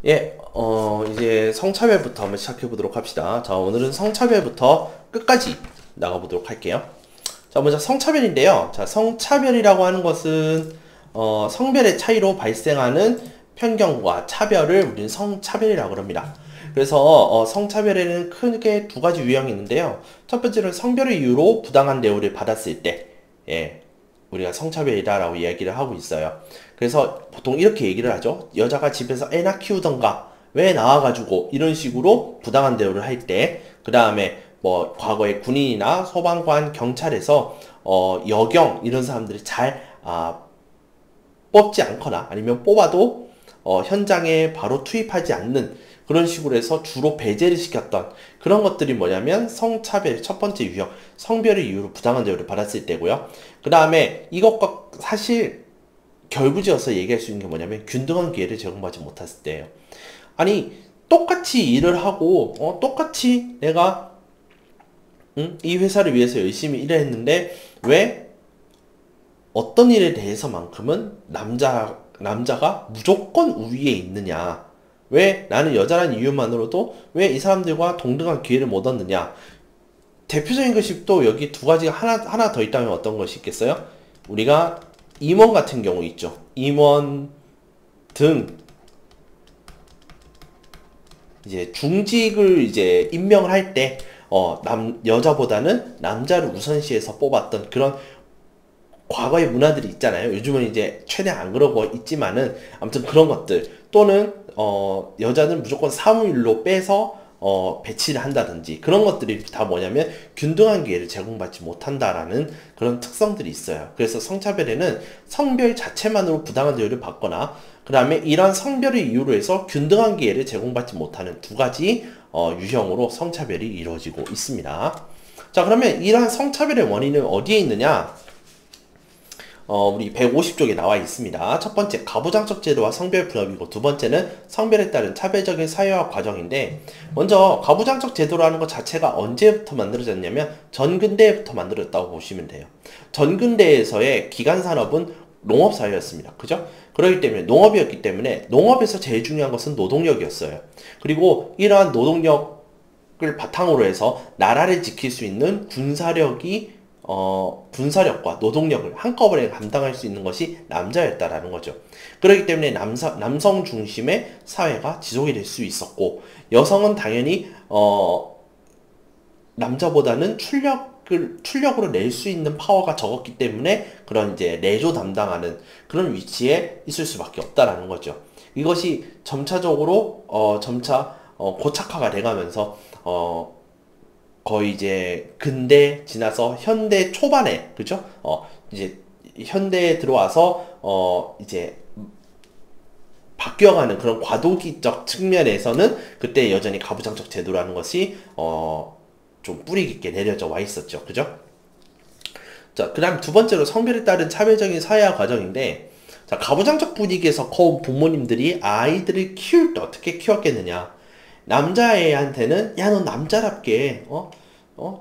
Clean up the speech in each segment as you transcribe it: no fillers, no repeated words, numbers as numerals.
예, 이제 성차별부터 한번 시작해 보도록 합시다. 자, 오늘은 성차별부터 끝까지 나가보도록 할게요. 자, 먼저 성차별인데요. 자, 성차별이라고 하는 것은, 성별의 차이로 발생하는 편견과 차별을 우리는 성차별이라고 합니다. 그래서, 성차별에는 크게 두 가지 유형이 있는데요. 첫 번째는 성별의 이유로 부당한 대우를 받았을 때, 예, 우리가 성차별이다라고 이야기를 하고 있어요. 그래서 보통 이렇게 얘기를 하죠. 여자가 집에서 애나 키우던가 왜 나와가지고 이런 식으로 부당한 대우를 할 때, 그 다음에 뭐 과거에 군인이나 소방관, 경찰에서 여경 이런 사람들이 잘 뽑지 않거나 아니면 뽑아도 현장에 바로 투입하지 않는 그런 식으로 해서 주로 배제를 시켰던 그런 것들이 뭐냐면 성차별 첫 번째 유형 성별의 이유로 부당한 대우를 받았을 때고요. 그 다음에 이것과 사실 결부지어서 얘기할 수 있는 게 뭐냐면 균등한 기회를 제공받지 못했을 때예요. 아니 똑같이 일을 하고 똑같이 내가 이 회사를 위해서 열심히 일을 했는데 왜 어떤 일에 대해서만큼은 남자가 무조건 우위에 있느냐? 왜 나는 여자라는 이유만으로도 왜 이 사람들과 동등한 기회를 못 얻느냐? 대표적인 것이 또 여기 두 가지가 하나 더 있다면 어떤 것이 있겠어요? 우리가 임원 같은 경우 있죠. 임원 등 이제 중직을 이제 임명을 할 때, 여자보다는 남자를 우선시해서 뽑았던 그런 과거의 문화들이 있잖아요. 요즘은 이제 최대한 안 그러고 있지만은 아무튼 그런 것들 또는 여자는 무조건 사무일로 빼서 배치를 한다든지 그런 것들이 다 뭐냐면 균등한 기회를 제공받지 못한다라는 그런 특성들이 있어요. 그래서 성차별에는 성별 자체만으로 부당한 대우를 받거나 그 다음에 이러한 성별의 이유로 해서 균등한 기회를 제공받지 못하는 두 가지 유형으로 성차별이 이루어지고 있습니다. 자, 그러면 이러한 성차별의 원인은 어디에 있느냐? 우리 150쪽에 나와 있습니다. 첫 번째, 가부장적 제도와 성별 분업이고, 두 번째는 성별에 따른 차별적인 사회화 과정인데, 먼저 가부장적 제도라는 것 자체가 언제부터 만들어졌냐면 전근대부터 만들어졌다고 보시면 돼요. 전근대에서의 기간 산업은 농업 사회였습니다. 그죠? 그렇기 때문에 농업이었기 때문에 농업에서 제일 중요한 것은 노동력이었어요. 그리고 이러한 노동력을 바탕으로 해서 나라를 지킬 수 있는 군사력과 노동력을 한꺼번에 감당할 수 있는 것이 남자였다라는 거죠. 그렇기 때문에 남성 중심의 사회가 지속이 될 수 있었고, 여성은 당연히, 남자보다는 출력으로 낼 수 있는 파워가 적었기 때문에 그런 이제 내조 담당하는 그런 위치에 있을 수밖에 없다라는 거죠. 이것이 점차 고착화가 돼가면서, 거의 이제 근대 지나서 현대 초반에 그죠? 이제 현대에 들어와서 이제 바뀌어가는 그런 과도기적 측면에서는 그때 여전히 가부장적 제도라는 것이 좀 뿌리 깊게 내려져 와 있었죠. 그죠? 자, 그 다음 두 번째로 성별에 따른 차별적인 사회화 과정인데, 자, 가부장적 분위기에서 커온 부모님들이 아이들을 키울 때 어떻게 키웠겠느냐? 남자애한테는 야, 너 남자답게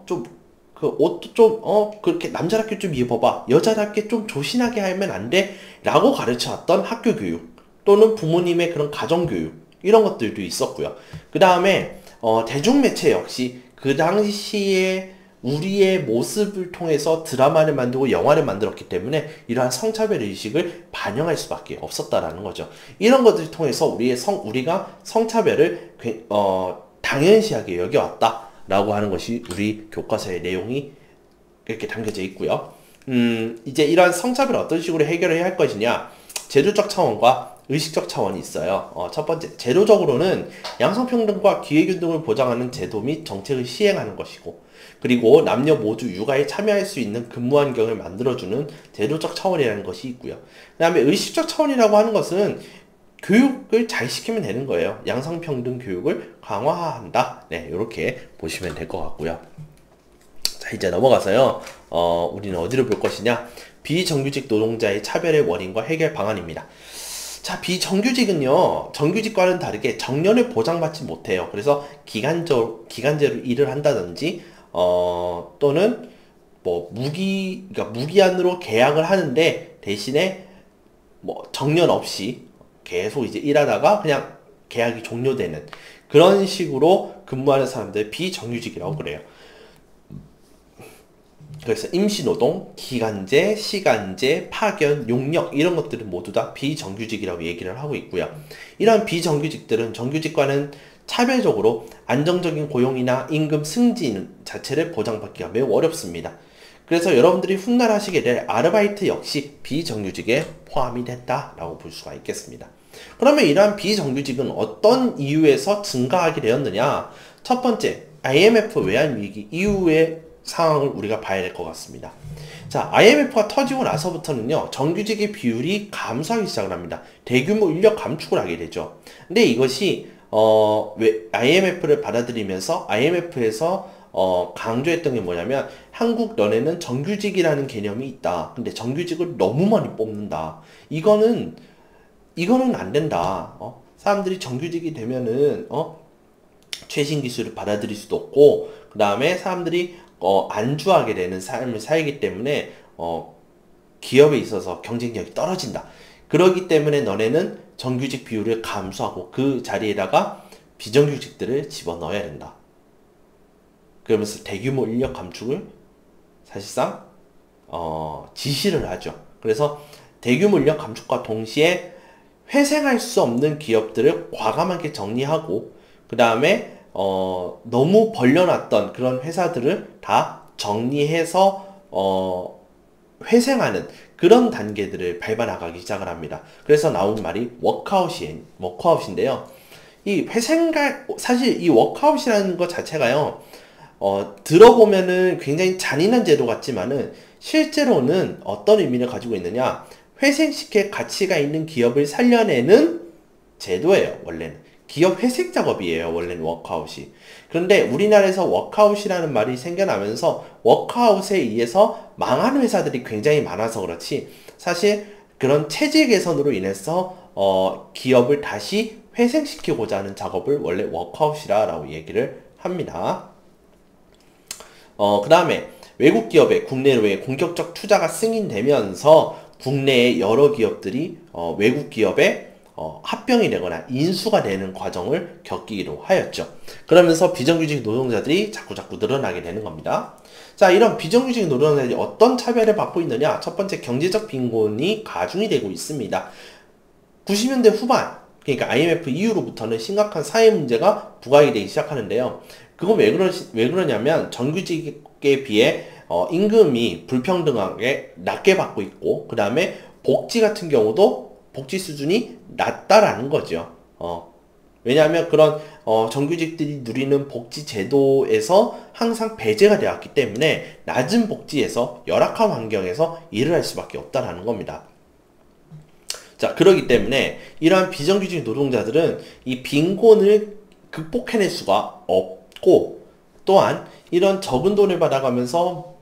좀 그 옷도 좀 그렇게 남자답게 좀 입어봐, 여자답게 좀 조신하게 하면 안 돼? 라고 가르쳐왔던 학교 교육 또는 부모님의 그런 가정 교육 이런 것들도 있었고요. 그 다음에 대중매체 역시 그 당시에 우리의 모습을 통해서 드라마를 만들고 영화를 만들었기 때문에 이러한 성차별 의식을 반영할 수밖에 없었다라는 거죠. 이런 것들을 통해서 우리가 성차별을 당연시하게 여겨왔다라고 하는 것이 우리 교과서의 내용이 이렇게 담겨져 있고요. 이제 이러한 성차별을 어떤 식으로 해결해야 할 것이냐? 제도적 차원과 의식적 차원이 있어요. 첫 번째, 제도적으로는 양성평등과 기회균등을 보장하는 제도 및 정책을 시행하는 것이고, 그리고 남녀 모두 육아에 참여할 수 있는 근무 환경을 만들어주는 제도적 차원이라는 것이 있고요. 그 다음에 의식적 차원이라고 하는 것은 교육을 잘 시키면 되는 거예요. 양성평등 교육을 강화한다. 네, 이렇게 보시면 될 것 같고요. 자, 이제 넘어가서요. 우리는 어디로 볼 것이냐? 비정규직 노동자의 차별의 원인과 해결 방안입니다. 자, 비정규직은요, 정규직과는 다르게 정년을 보장받지 못해요. 그래서 기간제로 일을 한다든지, 또는, 그러니까 무기한으로 계약을 하는데, 대신에, 정년 없이 계속 이제 일하다가 그냥 계약이 종료되는 그런 식으로 근무하는 사람들 비정규직이라고 그래요. 그래서 임시노동, 기간제, 시간제, 파견, 용역 이런 것들은 모두 다 비정규직이라고 얘기를 하고 있고요. 이런 비정규직들은 정규직과는 차별적으로 안정적인 고용이나 임금 승진 자체를 보장받기가 매우 어렵습니다. 그래서 여러분들이 훗날 하시게 될 아르바이트 역시 비정규직에 포함이 된다라고 볼 수가 있겠습니다. 그러면 이러한 비정규직은 어떤 이유에서 증가하게 되었느냐? 첫 번째, IMF 외환위기 이후의 상황을 우리가 봐야 될 것 같습니다. 자, IMF가 터지고 나서부터는요, 정규직의 비율이 감소하기 시작을 합니다. 대규모 인력 감축을 하게 되죠. 근데 이것이, IMF를 받아들이면서 IMF에서 강조했던 게 뭐냐면, 한국 너네는 정규직이라는 개념이 있다. 근데 정규직을 너무 많이 뽑는다. 이거는 안 된다. 사람들이 정규직이 되면은, 최신 기술을 받아들일 수도 없고, 그 다음에 사람들이 안주하게 되는 삶을 살기 때문에 기업에 있어서 경쟁력이 떨어진다. 그러기 때문에 너네는 정규직 비율을 감소하고 그 자리에다가 비정규직들을 집어넣어야 된다. 그러면서 대규모 인력 감축을 사실상 지시를 하죠. 그래서 대규모 인력 감축과 동시에 회생할 수 없는 기업들을 과감하게 정리하고 그 다음에 너무 벌려놨던 그런 회사들을 다 정리해서 회생하는 그런 단계들을 밟아나가기 시작을 합니다. 그래서 나온 말이 워크아웃인데요. 사실 이 워크아웃이라는 것 자체가요, 들어보면은 굉장히 잔인한 제도 같지만은 실제로는 어떤 의미를 가지고 있느냐, 회생시킬 가치가 있는 기업을 살려내는 제도예요. 원래는 기업 회색 작업이에요. 원래는 워크아웃이. 그런데 우리나라에서 워크아웃이라는 말이 생겨나면서 워크아웃에 의해서 망하는 회사들이 굉장히 많아서 그렇지, 사실 그런 체질 개선으로 인해서 기업을 다시 회생시키고자 하는 작업을 원래 워크아웃이라고 얘기를 합니다. 그 다음에 외국 기업의 국내로의 공격적 투자가 승인되면서 국내의 여러 기업들이 외국 기업에 합병이 되거나 인수가 되는 과정을 겪기로 하였죠. 그러면서 비정규직 노동자들이 자꾸자꾸 늘어나게 되는 겁니다. 자, 이런 비정규직 노동자들이 어떤 차별을 받고 있느냐? 첫 번째, 경제적 빈곤이 가중이 되고 있습니다. 90년대 후반, 그러니까 IMF 이후로부터는 심각한 사회 문제가 부각이 되기 시작하는데요. 그건 왜 그러냐면 정규직에 비해 임금이 불평등하게 낮게 받고 있고, 그 다음에 복지 같은 경우도 복지 수준이 낮다라는 거죠. 왜냐하면 그런 정규직들이 누리는 복지 제도에서 항상 배제가 되었기 때문에 낮은 복지에서 열악한 환경에서 일을 할 수밖에 없다라는 겁니다. 자, 그러기 때문에 이러한 비정규직 노동자들은 이 빈곤을 극복해낼 수가 없고, 또한 이런 적은 돈을 받아가면서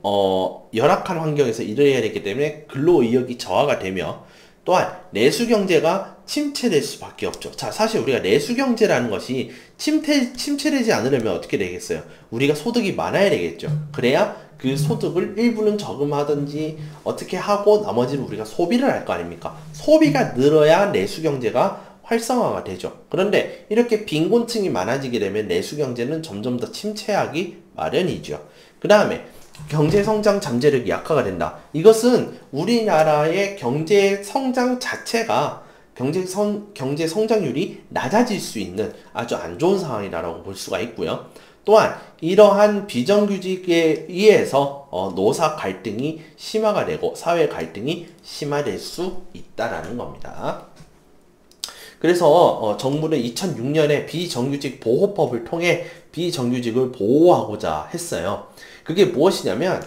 열악한 환경에서 일을 해야 되기 때문에 근로의욕이 저하가 되며, 또한 내수경제가 침체될 수밖에 없죠. 자, 사실 우리가 내수경제라는 것이 침체되지 않으려면 어떻게 되겠어요? 우리가 소득이 많아야 되겠죠. 그래야 그 소득을 일부는 저금하든지 어떻게 하고 나머지는 우리가 소비를 할 거 아닙니까? 소비가 늘어야 내수경제가 활성화가 되죠. 그런데 이렇게 빈곤층이 많아지게 되면 내수경제는 점점 더 침체하기 마련이죠. 그 다음에 경제성장 잠재력이 약화가 된다. 이것은 우리나라의 경제성장 자체가 경제 성장률이 낮아질 수 있는 아주 안 좋은 상황이라고 볼 수가 있고요. 또한 이러한 비정규직에 의해서 노사 갈등이 심화가 되고 사회 갈등이 심화될 수 있다라는 겁니다. 그래서 정부는 2006년에 비정규직 보호법을 통해 비정규직을 보호하고자 했어요. 그게 무엇이냐면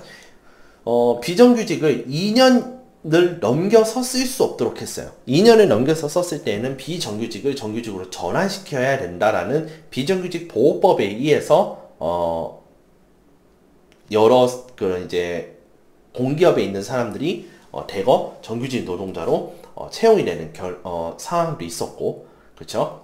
비정규직을 2년을 넘겨서 쓸 수 없도록 했어요. 2년을 넘겨서 썼을 때에는 비정규직을 정규직으로 전환시켜야 된다라는 비정규직 보호법에 의해서 여러 그런 이제 공기업에 있는 사람들이 대거 정규직 노동자로 채용이 되는 상황도 있었고, 그렇죠?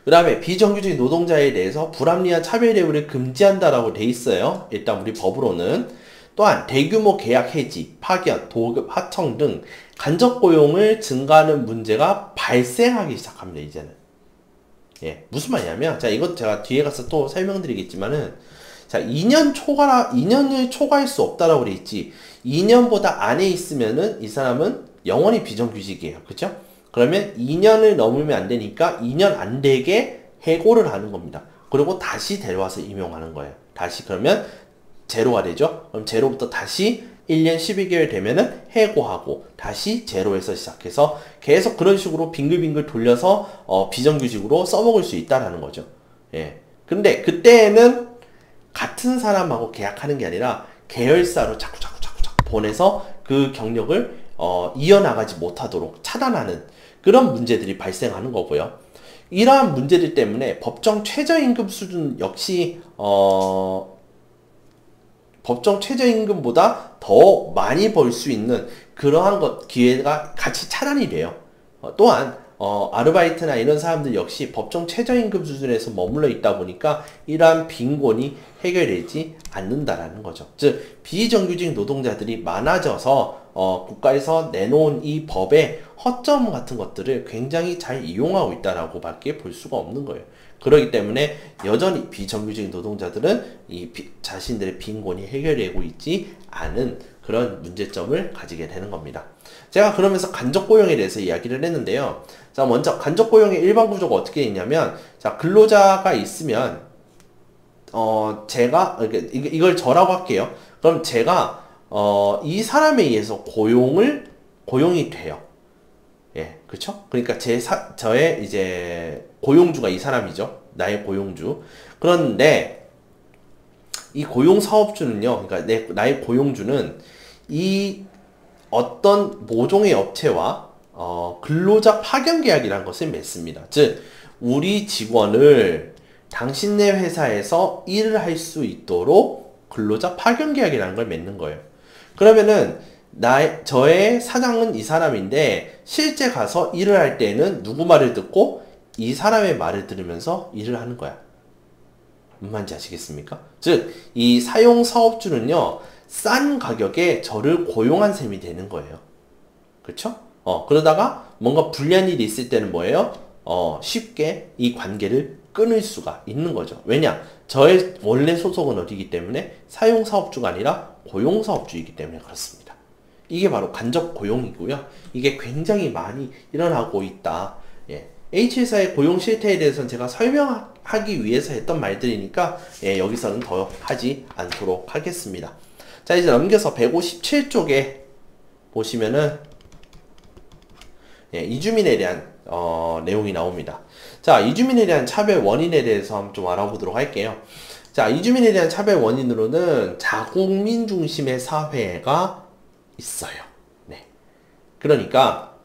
그 다음에 비정규직 노동자에 대해서 불합리한 차별 대우를 금지한다라고 돼 있어요. 일단 우리 법으로는. 또한 대규모 계약 해지, 파견, 도급, 하청 등 간접 고용을 증가하는 문제가 발생하기 시작합니다. 이제는. 예, 무슨 말이냐면, 자, 이것 제가 뒤에 가서 또 설명드리겠지만은, 자, 2년을 초과할 수 없다라고 그래 있지. 2년보다 안에 있으면은 이 사람은 영원히 비정규직이에요. 그쵸? 그러면 2년을 넘으면 안 되니까 2년 안 되게 해고를 하는 겁니다. 그리고 다시 데려와서 임용하는 거예요. 다시 그러면 제로가 되죠? 그럼 제로부터 다시 1년 12개월 되면은 해고하고 다시 제로에서 시작해서 계속 그런 식으로 빙글빙글 돌려서 비정규직으로 써먹을 수 있다라는 거죠. 예. 근데 그때는 같은 사람하고 계약하는 게 아니라 계열사로 자꾸 보내서 그 경력을 이어나가지 못하도록 차단하는 그런 문제들이 발생하는 거고요. 이러한 문제들 때문에 법정 최저임금 수준 역시 법정 최저임금보다 더 많이 벌 수 있는 그러한 기회가 같이 차단이 돼요. 또한 아르바이트나 이런 사람들 역시 법정 최저임금 수준에서 머물러 있다 보니까 이러한 빈곤이 해결되지 않는다라는 거죠. 즉 비정규직 노동자들이 많아져서 국가에서 내놓은 이 법의 허점 같은 것들을 굉장히 잘 이용하고 있다라고 밖에 볼 수가 없는 거예요. 그렇기 때문에 여전히 비정규직 노동자들은 자신들의 빈곤이 해결되고 있지 않은 그런 문제점을 가지게 되는 겁니다. 제가 그러면서 간접고용에 대해서 이야기를 했는데요. 자, 먼저 간접고용의 일반 구조가 어떻게 있냐면, 자, 근로자가 있으면, 제가, 이걸 저라고 할게요. 그럼 제가, 이 사람에 의해서 고용이 돼요. 예, 그쵸? 그러니까 저의 이제 고용주가 이 사람이죠. 나의 고용주. 그런데 이 고용사업주는요, 그러니까 나의 고용주는 이 어떤 모종의 업체와 근로자 파견 계약이라는 것을 맺습니다. 즉, 우리 직원을 당신네 회사에서 일을 할 수 있도록 근로자 파견 계약이라는 걸 맺는 거예요. 그러면은 저의 사장은 이 사람인데 실제 가서 일을 할 때는 누구 말을 듣고 이 사람의 말을 들으면서 일을 하는 거야. 무슨 말인지 아시겠습니까? 즉, 이 사용 사업주는요, 싼 가격에 저를 고용한 셈이 되는 거예요. 그렇죠? 그러다가 뭔가 불리한 일이 있을 때는 뭐예요? 쉽게 이 관계를 끊을 수가 있는 거죠. 왜냐? 저의 원래 소속은 어디기 때문에 사용 사업주가 아니라 고용 사업주이기 때문에 그렇습니다. 이게 바로 간접 고용이고요. 이게 굉장히 많이 일어나고 있다. 예. H회사의 고용 실태에 대해서는 제가 설명하기 위해서 했던 말들이니까 여기서는 더 하지 않도록 하겠습니다. 자, 이제 넘겨서 157쪽에 보시면은 이주민에 대한 내용이 나옵니다. 자, 이주민에 대한 차별 원인에 대해서 한번 좀 알아보도록 할게요. 자, 이주민에 대한 차별 원인으로는 자국민 중심의 사회가 있어요. 네. 그러니까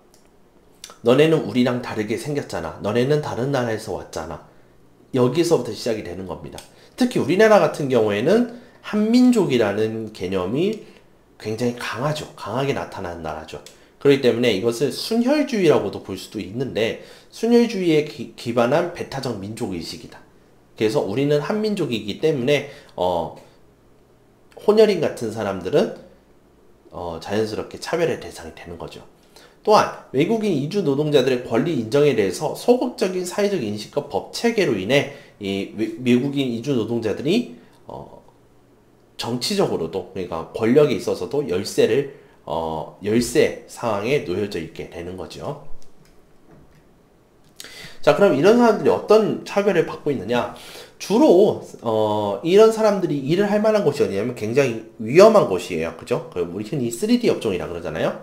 너네는 우리랑 다르게 생겼잖아. 너네는 다른 나라에서 왔잖아. 여기서부터 시작이 되는 겁니다. 특히 우리나라 같은 경우에는 한민족이라는 개념이 굉장히 강하게 나타나는 나라죠. 그렇기 때문에 이것을 순혈주의라고도 볼 수도 있는데, 순혈주의에 기반한 배타적 민족의식이다. 그래서 우리는 한민족이기 때문에 혼혈인 같은 사람들은 자연스럽게 차별의 대상이 되는 거죠. 또한 외국인 이주 노동자들의 권리 인정에 대해서 소극적인 사회적 인식과 법 체계로 인해 이 외국인 이주 노동자들이 정치적으로도, 그러니까 권력에 있어서도 열세 상황에 놓여져 있게 되는 거죠. 자, 그럼 이런 사람들이 어떤 차별을 받고 있느냐? 주로 이런 사람들이 일을 할 만한 곳이 어디냐면 굉장히 위험한 곳이에요. 그죠? 우리 흔히 3D 업종이라 그러잖아요.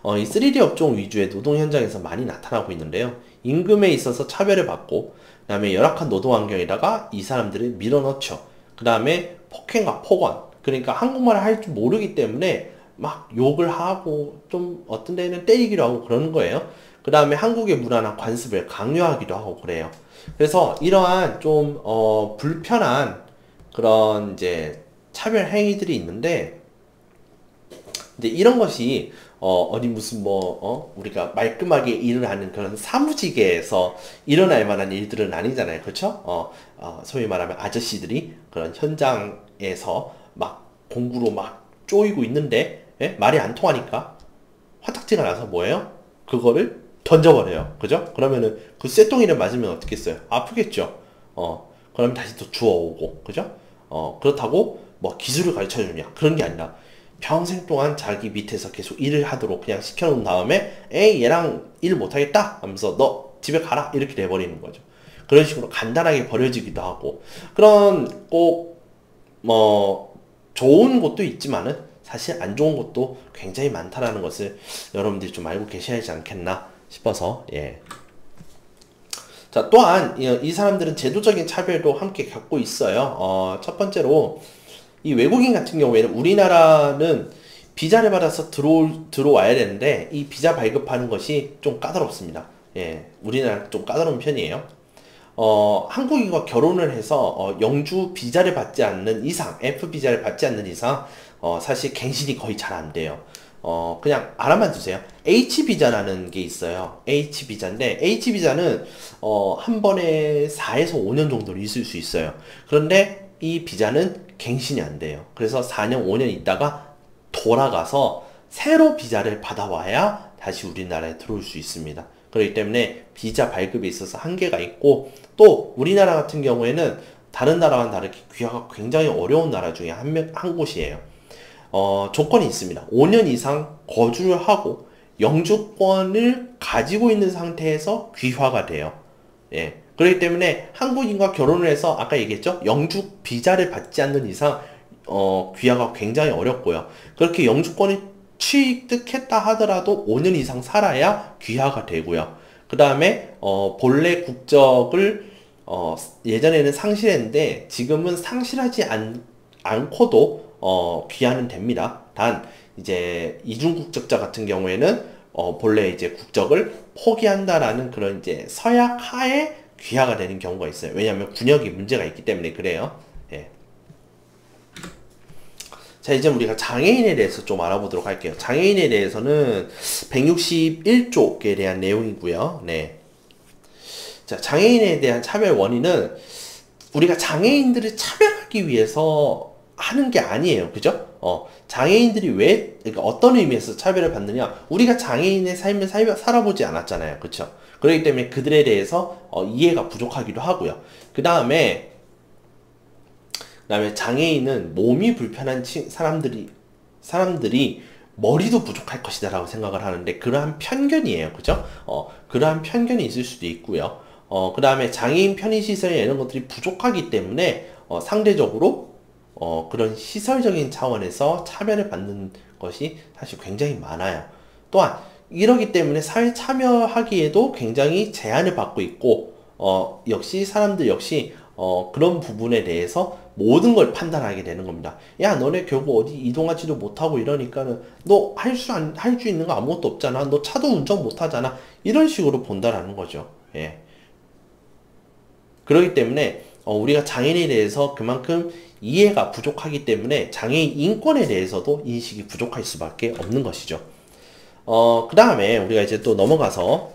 이 3D 업종 위주의 노동 현장에서 많이 나타나고 있는데요. 임금에 있어서 차별을 받고, 그 다음에 열악한 노동 환경에다가 이 사람들을 밀어넣죠. 그 다음에 폭행과 폭언, 그러니까 한국말을 할 줄 모르기 때문에 막 욕을 하고 좀 어떤 데는 때리기도 하고 그러는 거예요. 그 다음에 한국의 문화나 관습을 강요하기도 하고 그래요. 그래서 이러한 좀 불편한 그런 이제 차별 행위들이 있는데, 근데 이런 것이 어디 무슨 우리가 말끔하게 일을 하는 그런 사무직에서 일어날 만한 일들은 아니잖아요. 그렇죠? 소위 말하면 아저씨들이 그런 현장에서 막 공구로 막 쪼이고 있는데 말이 안 통하니까 화딱지가 나서 뭐예요? 그거를 던져버려요. 그죠? 그러면은 그 쇠똥이를 맞으면 어떻겠어요? 아프겠죠? 그럼 다시 또 주워오고, 그죠? 그렇다고 뭐 기술을 가르쳐 주냐? 그런 게 아니라 평생 동안 자기 밑에서 계속 일을 하도록 그냥 시켜놓은 다음에, 에이, 얘랑 일 못하겠다 하면서 너 집에 가라. 이렇게 돼버리는 거죠. 그런 식으로 간단하게 버려지기도 하고, 그런 뭐, 좋은 곳도 있지만은 사실 안 좋은 곳도 굉장히 많다라는 것을 여러분들이 좀 알고 계셔야 하지 않겠나 싶어서, 예. 자, 또한 이 사람들은 제도적인 차별도 함께 겪고 있어요. 첫 번째로 이 외국인 같은 경우에는 우리나라는 비자를 받아서 들어와야 되는데 이 비자 발급하는 것이 좀 까다롭습니다. 예, 우리나라 좀 까다로운 편이에요. 한국인과 결혼을 해서 영주 비자를 받지 않는 이상, F 비자를 받지 않는 이상 사실 갱신이 거의 잘 안 돼요. 그냥 알아만 두세요. H 비자라는 게 있어요. H 비자인데 H 비자는 한 번에 4에서 5년 정도를 있을 수 있어요. 그런데 이 비자는 갱신이 안 돼요. 그래서 4년, 5년 있다가 돌아가서 새로 비자를 받아와야 다시 우리나라에 들어올 수 있습니다. 그렇기 때문에 비자 발급에 있어서 한계가 있고, 또 우리나라 같은 경우에는 다른 나라와는 다르게 귀화가 굉장히 어려운 나라 중에 한 곳이에요. 조건이 있습니다. 5년 이상 거주를 하고 영주권을 가지고 있는 상태에서 귀화가 돼요. 예. 그렇기 때문에 한국인과 결혼을 해서 아까 얘기했죠? 영주 비자를 받지 않는 이상 귀화가 굉장히 어렵고요. 그렇게 영주권이 취득했다 하더라도 5년 이상 살아야 귀화가 되고요. 그 다음에 본래 국적을 예전에는 상실했는데 지금은 상실하지 않고도 귀화는 됩니다. 단 이제 이중국적자 같은 경우에는 본래 이제 국적을 포기한다라는 그런 이제 서약 하에 귀화가 되는 경우가 있어요. 왜냐하면 군역이 문제가 있기 때문에 그래요. 예. 자, 이제 우리가 장애인에 대해서 좀 알아보도록 할게요. 장애인에 대해서는 161쪽에 대한 내용이고요. 네. 자, 장애인에 대한 차별 원인은 우리가 장애인들을 차별하기 위해서 하는 게 아니에요. 그죠? 장애인들이 왜, 그러니까 어떤 의미에서 차별을 받느냐? 우리가 장애인의 삶을 살아보지 않았잖아요. 그쵸? 그렇기 때문에 그들에 대해서 이해가 부족하기도 하고요. 그 다음에 장애인은 몸이 불편한 사람들이 머리도 부족할 것이다 라고 생각을 하는데, 그러한 편견이에요. 그죠? 그러한 편견이 있을 수도 있고요. 그 다음에 장애인 편의시설 이런 것들이 부족하기 때문에 상대적으로 그런 시설적인 차원에서 차별을 받는 것이 사실 굉장히 많아요. 또한 이러기 때문에 사회 참여하기에도 굉장히 제한을 받고 있고, 역시 사람들 역시 그런 부분에 대해서 모든 걸 판단하게 되는 겁니다. 야, 너네 결국 어디 이동하지도 못하고 이러니까는 너 할 수 있는 거 아무것도 없잖아. 너 차도 운전 못하잖아. 이런 식으로 본다라는 거죠. 예. 그렇기 때문에 우리가 장애인에 대해서 그만큼 이해가 부족하기 때문에 장애인 인권에 대해서도 인식이 부족할 수밖에 없는 것이죠. 그 다음에 우리가 이제 또 넘어가서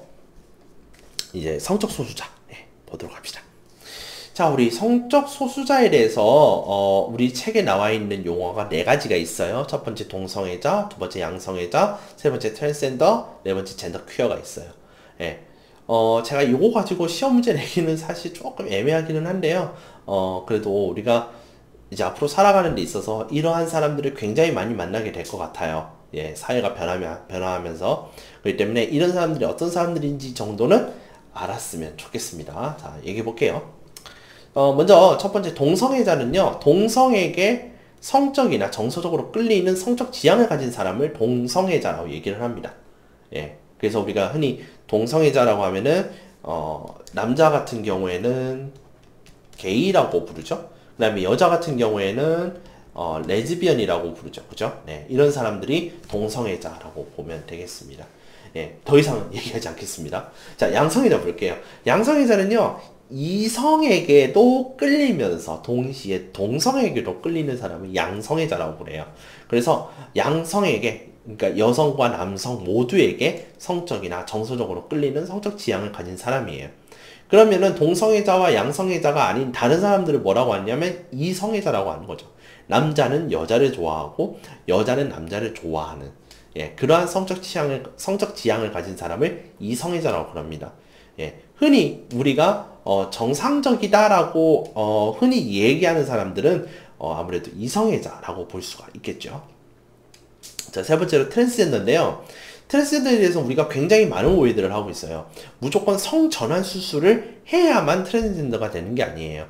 이제 성적 소수자 보도록 합시다. 자, 우리 성적 소수자에 대해서 우리 책에 나와 있는 용어가 4가지가 있어요. 첫 번째 동성애자, 두 번째 양성애자, 세 번째 트랜스젠더, 네 번째 젠더 퀴어가 있어요. 예. 제가 이거 가지고 시험 문제 내기는 사실 조금 애매하기는 한데요. 그래도 우리가 이제 앞으로 살아가는 데 있어서 이러한 사람들을 굉장히 많이 만나게 될 것 같아요. 예, 사회가 변화하면서. 그렇기 때문에 이런 사람들이 어떤 사람들인지 정도는 알았으면 좋겠습니다. 자, 얘기해 볼게요. 먼저 첫 번째 동성애자는요, 동성에게 성적이나 정서적으로 끌리는 성적 지향을 가진 사람을 동성애자라고 얘기를 합니다. 예, 그래서 우리가 흔히 동성애자라고 하면은 남자 같은 경우에는 게이라고 부르죠. 그 다음에 여자 같은 경우에는 레즈비언이라고 부르죠. 그죠? 네, 이런 사람들이 동성애자라고 보면 되겠습니다. 예, 더 이상은 얘기하지 않겠습니다. 자, 양성애자 볼게요. 양성애자는요, 이성에게도 끌리면서 동시에 동성에게도 끌리는 사람을 양성애자라고 그래요. 그래서 양성에게, 그러니까 여성과 남성 모두에게 성적이나 정서적으로 끌리는 성적 지향을 가진 사람이에요. 그러면은 동성애자와 양성애자가 아닌 다른 사람들을 뭐라고 하냐면 이성애자라고 하는 거죠. 남자는 여자를 좋아하고 여자는 남자를 좋아하는, 예, 그러한 성적 지향을 가진 사람을 이성애자라고 그럽니다. 예, 흔히 우리가 정상적이다라고 흔히 얘기하는 사람들은 아무래도 이성애자라고 볼 수가 있겠죠. 자, 세 번째로 트랜스젠더인데요. 트랜스젠더에 대해서 우리가 굉장히 많은 오해들을 하고 있어요. 무조건 성전환 수술을 해야만 트랜스젠더가 되는 게 아니에요.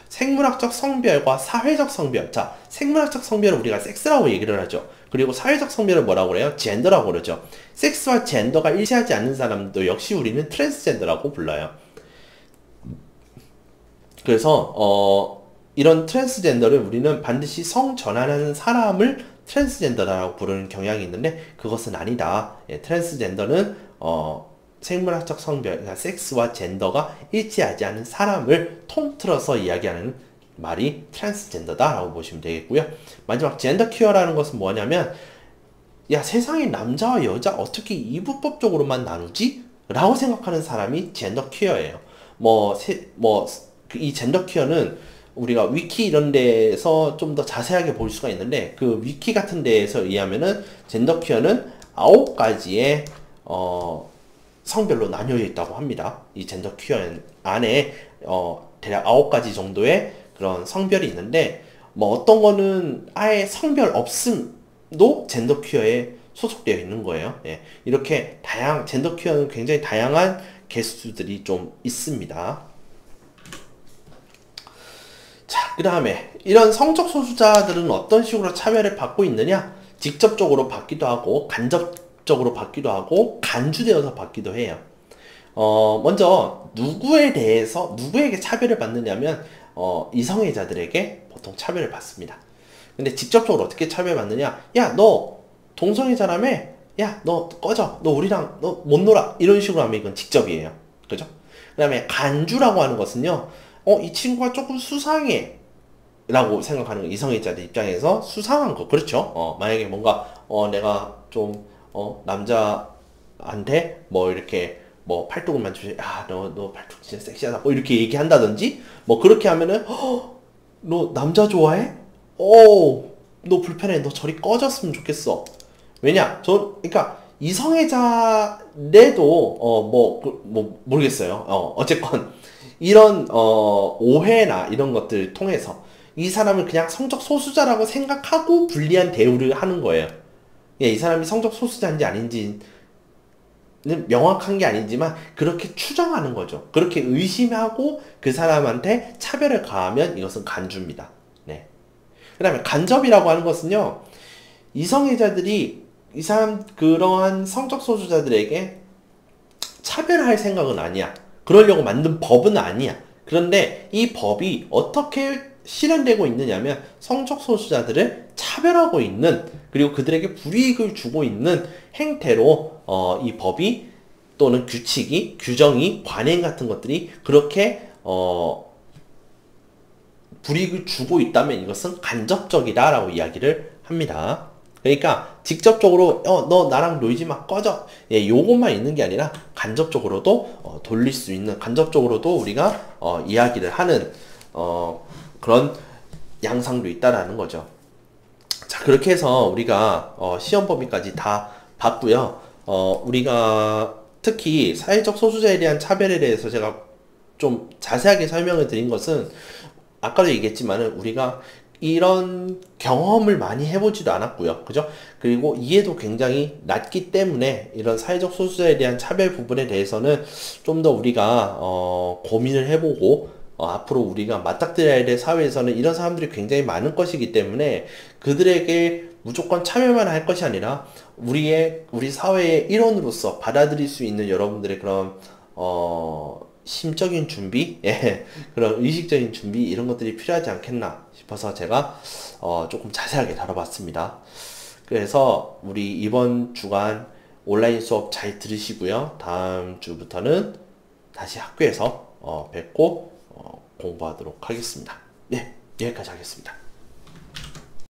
생물학적 성별과 사회적 성별. 자, 생물학적 성별은 우리가 섹스라고 얘기를 하죠. 그리고 사회적 성별은 뭐라고 그래요? 젠더라고 그러죠. 섹스와 젠더가 일치하지 않는 사람도 역시 우리는 트랜스젠더라고 불러요. 그래서 이런 트랜스젠더를 우리는 반드시 성전환하는 사람을 트랜스젠더라고 부르는 경향이 있는데 그것은 아니다. 예, 트랜스젠더는 생물학적 성별, 그러니까 섹스와 젠더가 일치하지 않은 사람을 통틀어서 이야기하는 말이 트랜스젠더다라고 보시면 되겠고요. 마지막 젠더 퀴어라는 것은 뭐냐면 야, 세상에 남자와 여자 어떻게 이분법적으로만 나누지? 라고 생각하는 사람이 젠더 퀴어예요. 이 젠더 퀴어는 우리가 위키 이런 데에서 좀 더 자세하게 볼 수가 있는데 그 위키 같은 데에서 의하면은 젠더 퀴어는 9가지의 성별로 나뉘어 있다고 합니다. 이 젠더 퀴어 안에 대략 9가지 정도의 그런 성별이 있는데 어떤 거는 아예 성별 없음도 젠더 퀴어에 소속되어 있는 거예요. 예, 이렇게 젠더 퀴어는 굉장히 다양한 개수들이 좀 있습니다. 자, 그 다음에 이런 성적 소수자들은 어떤 식으로 차별을 받고 있느냐? 직접적으로 받기도 하고 간접적으로 받기도 하고 간주되어서 받기도 해요. 먼저 누구에게 차별을 받느냐면 이성애자들에게 보통 차별을 받습니다. 근데 직접적으로 어떻게 차별받느냐? 야, 너 동성애자라며? 야, 너 꺼져. 너 우리랑 너 못 놀아. 이런 식으로 하면 이건 직접이에요. 그죠? 그 다음에 간주라고 하는 것은요. 이 친구가 조금 수상해 라고 생각하는 거. 이성애자들 입장에서 수상한 거. 그렇죠? 만약에 뭔가 내가 좀 남자한테 이렇게 팔뚝을 만지면 너 팔뚝 진짜 섹시하다 이렇게 얘기한다든지 그렇게 하면은 너 남자 좋아해? 너 불편해. 너 저리 꺼졌으면 좋겠어. 왜냐? 그러니까 이성애자래도 모르겠어요. 어쨌건 이런 오해나 이런 것들을 통해서 이 사람을 그냥 성적 소수자라고 생각하고 불리한 대우를 하는 거예요. 예, 이 사람이 성적 소수자인지 아닌지는 명확한 게 아니지만 그렇게 추정하는 거죠. 그렇게 의심하고 그 사람한테 차별을 가하면 이것은 간주입니다. 네. 그 다음에 간접이라고 하는 것은요, 이성애자들이 그러한 성적 소수자들에게 차별할 생각은 아니야. 그러려고 만든 법은 아니야. 그런데 이 법이 어떻게 실현되고 있느냐면 성적 소수자들을 차별하고 있는, 그리고 그들에게 불이익을 주고 있는 행태로 이 법이 또는 규정이, 관행 같은 것들이 그렇게 불이익을 주고 있다면 이것은 간접적이다라고 이야기를 합니다. 그러니까 직접적으로 너 나랑 놀지 마, 꺼져, 예, 요것만 있는 게 아니라 간접적으로도 돌릴 수 있는, 간접적으로도 우리가 이야기를 하는 그런 양상도 있다라는 거죠. 자, 그렇게 해서 우리가 시험 범위까지 다 봤고요. 우리가 특히 사회적 소수자에 대한 차별에 대해서 제가 좀 자세하게 설명을 드린 것은 아까도 얘기했지만은 우리가 이런 경험을 많이 해보지도 않았고요. 그죠? 그리고 이해도 굉장히 낮기 때문에 이런 사회적 소수자에 대한 차별 부분에 대해서는 좀 더 우리가 고민을 해보고 앞으로 우리가 맞닥뜨려야 될 사회에서는 이런 사람들이 굉장히 많은 것이기 때문에 그들에게 무조건 차별만 할 것이 아니라 우리 사회의 일원으로서 받아들일 수 있는 여러분들의 그런 심적인 준비, 예, 그런 의식적인 준비, 이런 것들이 필요하지 않겠나 싶어서 제가 조금 자세하게 다뤄봤습니다. 그래서 우리 이번 주간 온라인 수업 잘 들으시고요. 다음 주부터는 다시 학교에서 뵙고 공부하도록 하겠습니다. 네, 여기까지 하겠습니다.